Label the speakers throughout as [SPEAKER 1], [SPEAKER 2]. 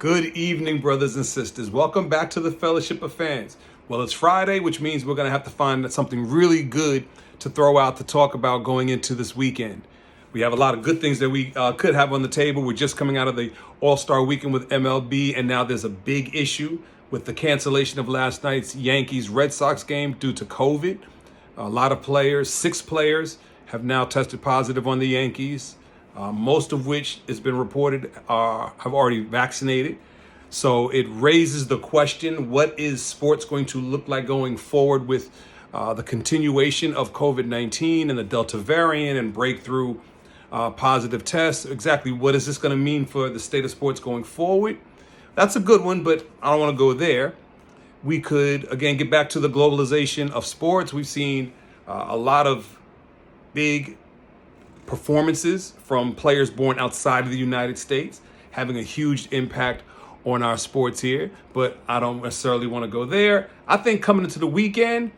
[SPEAKER 1] Good evening, brothers and sisters. Welcome back to the Fellowship of Fans. Well, it's Friday, which means we're going to have to find something really good to throw out to talk about going into this weekend. We have a lot of good things that we could have on the table. We're just coming out of the All-Star weekend with MLB, and now there's a big issue with the cancellation of last night's Yankees-Red Sox game due to COVID. A lot of players, 6 players, have now tested positive on the Yankees. Most of which has been reported have already vaccinated. So it raises the question, what is sports going to look like going forward with the continuation of COVID-19 and the Delta variant and breakthrough positive tests? Exactly what is this going to mean for the state of sports going forward? That's a good one, but I don't want to go there. We could, again, get back to the globalization of sports. We've seen a lot of big performances from players born outside of the United States, having a huge impact on our sports here, but I don't necessarily want to go there. I think coming into the weekend,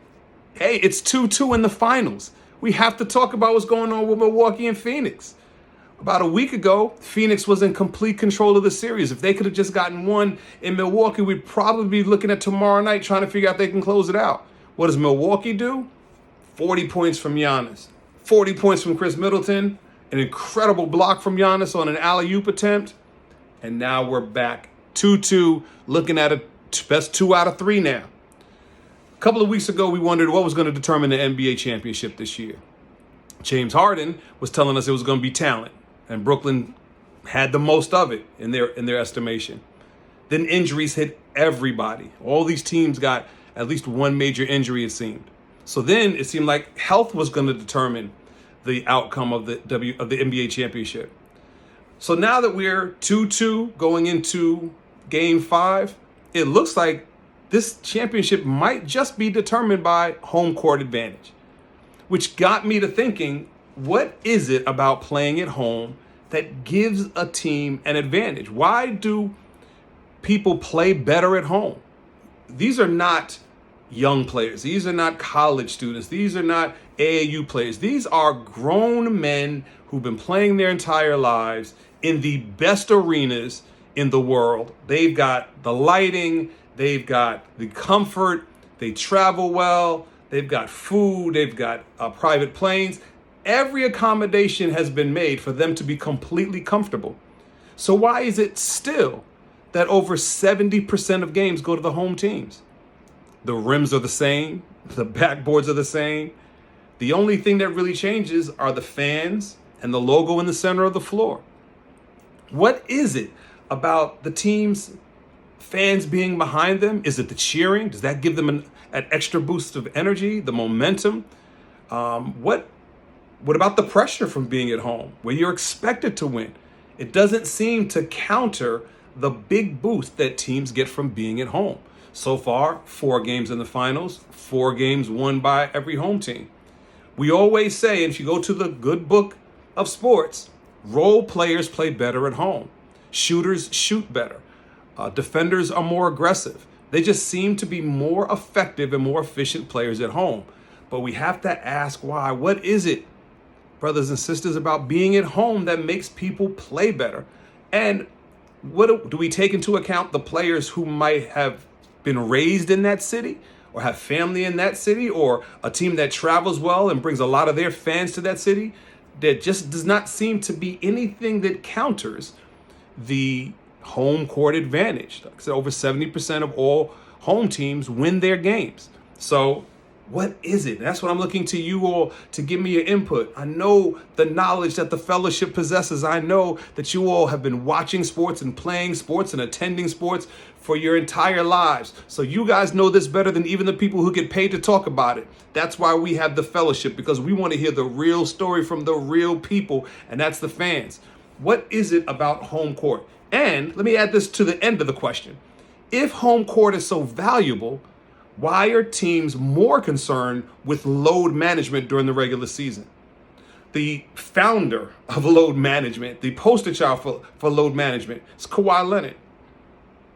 [SPEAKER 1] hey, it's 2-2 in the finals. We have to talk about what's going on with Milwaukee and Phoenix. About a week ago, Phoenix was in complete control of the series. If they could have just gotten one in Milwaukee, we'd probably be looking at tomorrow night trying to figure out if they can close it out. What does Milwaukee do? 40 points from Giannis. 40 points from Chris Middleton, an incredible block from Giannis on an alley-oop attempt, and now we're back 2-2, looking at a best 2 out of 3 now. A couple of weeks ago, we wondered what was going to determine the NBA championship this year. James Harden was telling us it was going to be talent, and Brooklyn had the most of it in their estimation. Then injuries hit everybody. All these teams got at least one major injury, it seemed. So then it seemed like health was going to determine the outcome of the NBA championship. So now that we're 2-2 going into game 5, it looks like this championship might just be determined by home court advantage, which got me to thinking, what is it about playing at home that gives a team an advantage? Why do people play better at home? These are not young players. These are not college students. These are not AAU players. These are grown men who've been playing their entire lives in the best arenas in the world. They've got the lighting, they've got the comfort, they travel well, they've got food, they've got private planes. Every accommodation has been made for them to be completely comfortable. So why is it still that over 70% of games go to the home teams? The rims are the same. The backboards are the same. The only thing that really changes are the fans and the logo in the center of the floor. What is it about the team's fans being behind them? Is it the cheering? Does that give them an extra boost of energy, the momentum? What about the pressure from being at home, where you're expected to win? It doesn't seem to counter the big boost that teams get from being at home. So far, 4 games in the finals, 4 games won by every home team. We always say, and if you go to the good book of sports, role players play better at home. Shooters shoot better. Defenders are more aggressive. They just seem to be more effective and more efficient players at home. But we have to ask why. What is it, brothers and sisters, about being at home that makes people play better? And what do we take into account the players who might have been raised in that city or have family in that city, or a team that travels well and brings a lot of their fans to that city? There just does not seem to be anything that counters the home court advantage. Like I said, over 70% of all home teams win their games. So what is it? That's what I'm looking to you all to give me your input. I know the knowledge that the fellowship possesses. I know that you all have been watching sports and playing sports and attending sports for your entire lives. So you guys know this better than even the people who get paid to talk about it. That's why we have the fellowship, because we want to hear the real story from the real people, and that's the fans. What is it about home court? And let me add this to the end of the question. If home court is so valuable, why are teams more concerned with load management during the regular season? The founder of load management, the poster child for load management, is Kawhi Leonard.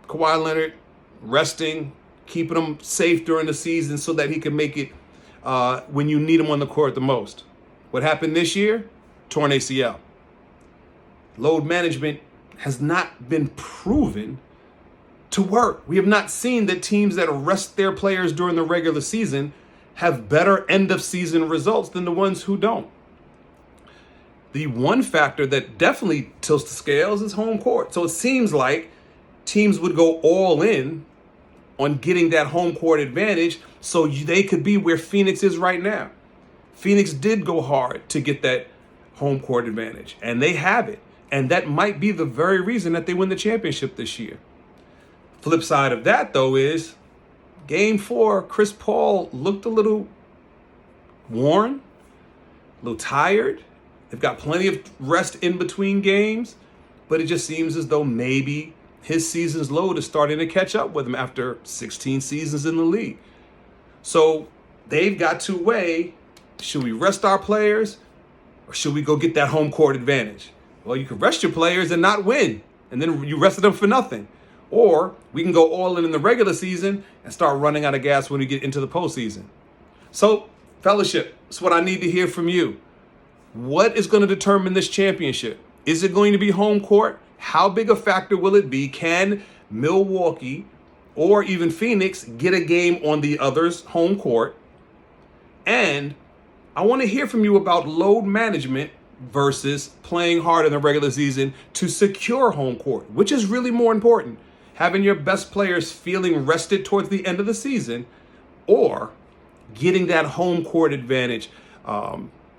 [SPEAKER 1] Kawhi Leonard resting, keeping him safe during the season so that he can make it when you need him on the court the most. What happened this year? Torn ACL. Load management has not been proven to work. We have not seen that teams that rest their players during the regular season have better end of season results than the ones who don't. The one factor that definitely tilts the scales is home court. So it seems like teams would go all in on getting that home court advantage so they could be where Phoenix is right now. Phoenix did go hard to get that home court advantage, and they have it. And that might be the very reason that they win the championship this year. Flip side of that, though, is Game 4, Chris Paul looked a little worn, a little tired. They've got plenty of rest in between games, but it just seems as though maybe his season's load is starting to catch up with him after 16 seasons in the league. So they've got to weigh, should we rest our players or should we go get that home court advantage? Well, you can rest your players and not win, and then you rested them for nothing. Or we can go all in the regular season and start running out of gas when we get into the postseason. So, fellowship, that's what I need to hear from you. What is going to determine this championship? Is it going to be home court? How big a factor will it be? Can Milwaukee or even Phoenix get a game on the other's home court? And I want to hear from you about load management versus playing hard in the regular season to secure home court, which is really more important. Having your best players feeling rested towards the end of the season, or getting that home court advantage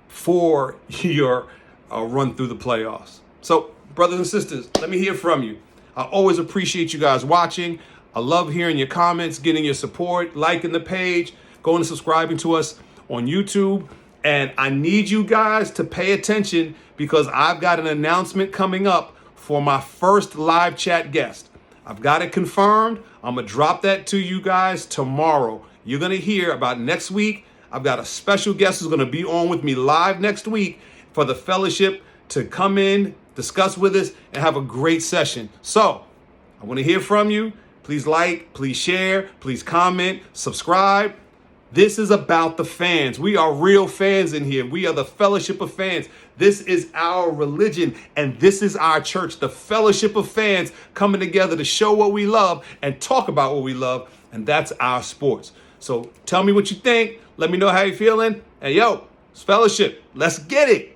[SPEAKER 1] for your run through the playoffs. So, brothers and sisters, let me hear from you. I always appreciate you guys watching. I love hearing your comments, getting your support, liking the page, going and subscribing to us on YouTube. And I need you guys to pay attention because I've got an announcement coming up for my first live chat guest. I've got it confirmed. I'm going to drop that to you guys tomorrow. You're going to hear about next week. I've got a special guest who's going to be on with me live next week for the fellowship to come in, discuss with us, and have a great session. So I want to hear from you. Please like, please share, please comment, subscribe. This is about the fans. We are real fans in here. We are the Fellowship of Fans. This is our religion, and this is our church, the Fellowship of Fans, coming together to show what we love and talk about what we love, and that's our sports. So tell me what you think. Let me know how you're feeling. And yo, it's Fellowship. Let's get it.